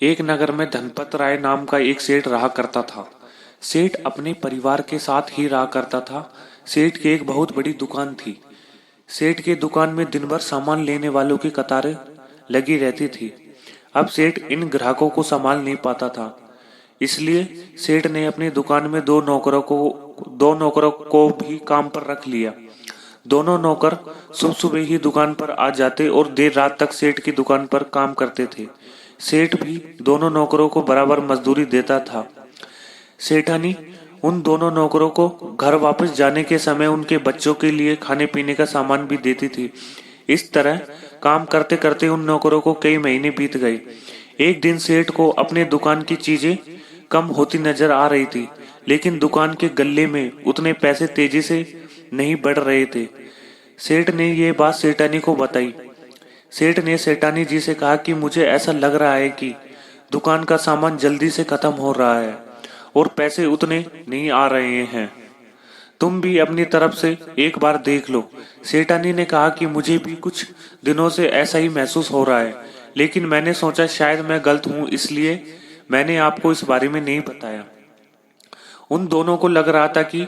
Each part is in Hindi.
एक नगर में धनपत राय नाम का एक सेठ रहा करता था। सेठ अपने परिवार के साथ ही रहा करता था। सेठ की एक बहुत बड़ी दुकान थी। सेठ के दुकान में दिन भर सामान लेने वालों की कतारें लगी रहती थी। अब सेठ इन ग्राहकों को संभाल नहीं पाता था, इसलिए सेठ ने अपनी दुकान में दो नौकरों को भी काम पर रख लिया। दोनों नौकर सुबह सुबह ही दुकान पर आ जाते और देर रात तक सेठ की दुकान पर काम करते थे। सेठ भी दोनों नौकरों को बराबर मजदूरी देता था। सेठानी उन दोनों नौकरों को घर वापस जाने के समय उनके बच्चों के लिए खाने पीने का सामान भी देती थी। इस तरह काम करते करते उन नौकरों को कई महीने बीत गए। एक दिन सेठ को अपने दुकान की चीजें कम होती नजर आ रही थी, लेकिन दुकान के गल्ले में उतने पैसे तेजी से नहीं बढ़ रहे थे। सेठ ने यह बात सेठानी को बताई। सेठ ने सेठानी जी से कहा कि मुझे ऐसा लग रहा है कि दुकान का सामान जल्दी से खत्म हो रहा है और पैसे उतने नहीं आ रहे हैं। तुम भी अपनी तरफ से एक बार देख लो। सेठानी ने कहा कि मुझे भी कुछ दिनों से ऐसा ही महसूस हो रहा है, लेकिन मैंने सोचा शायद मैं गलत हूं, इसलिए मैंने आपको इस बारे में नहीं बताया। उन दोनों को लग रहा था कि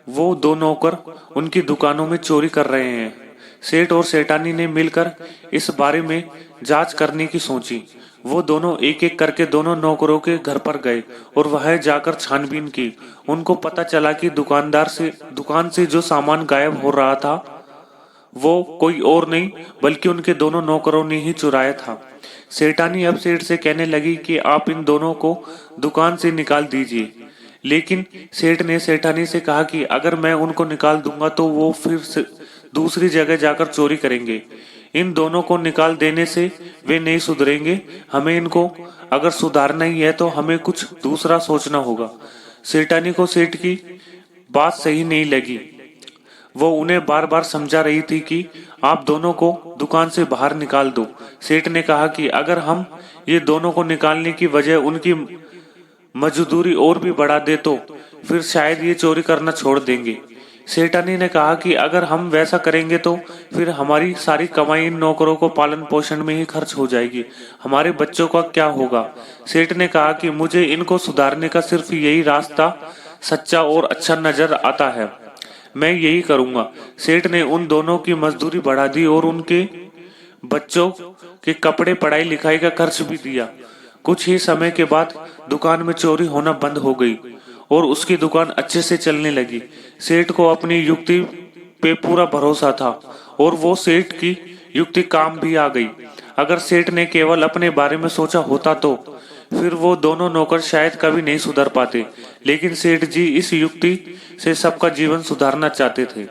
वो दो नौकर उनकी दुकानों में चोरी कर रहे हैं। सेठ और सेठानी ने मिलकर इस बारे में जांच करने की सोची। वो दोनों एक एक करके दोनों नौकरों के घर पर गए और वह जाकर छानबीन की। उनको पता चला कि दुकान से जो सामान गायब हो रहा था वो कोई और नहीं बल्कि उनके दोनों नौकरों ने ही चुराया था। सेठानी अब सेठ से कहने लगी कि आप इन दोनों को दुकान से निकाल दीजिए, लेकिन सेठ ने सेठानी से कहा कि अगर मैं उनको निकाल दूंगा तो वो फिर से दूसरी जगह जाकर चोरी करेंगे। इन दोनों को निकाल देने से वे नहीं सुधरेंगे। हमें इनको अगर सुधारना ही है तो हमें कुछ दूसरा सोचना होगा। सेठानी को सेठ की बात सही नहीं लगी। वो उन्हें बार बार समझा रही थी कि आप दोनों को दुकान से बाहर निकाल दो। सेठ ने कहा कि अगर हम ये दोनों को निकालने की वजह उनकी मजदूरी और भी बढ़ा दे तो फिर शायद ये चोरी करना छोड़ देंगे। सेठानी ने कहा कि अगर हम वैसा करेंगे तो फिर हमारी सारी कमाई इन नौकरों को पालन पोषण में ही खर्च हो जाएगी। हमारे बच्चों का क्या होगा। सेठ ने कहा कि मुझे इनको सुधारने का सिर्फ यही रास्ता सच्चा और अच्छा नजर आता है, मैं यही करूंगा। सेठ ने उन दोनों की मजदूरी बढ़ा दी और उनके बच्चों के कपड़े पढ़ाई लिखाई का खर्च भी दिया। कुछ ही समय के बाद दुकान में चोरी होना बंद हो गई और उसकी दुकान अच्छे से चलने लगी। सेठ को अपनी युक्ति पे पूरा भरोसा था और वो सेठ की युक्ति काम भी आ गई। अगर सेठ ने केवल अपने बारे में सोचा होता तो फिर वो दोनों नौकर शायद कभी नहीं सुधर पाते, लेकिन सेठ जी इस युक्ति से सबका जीवन सुधारना चाहते थे।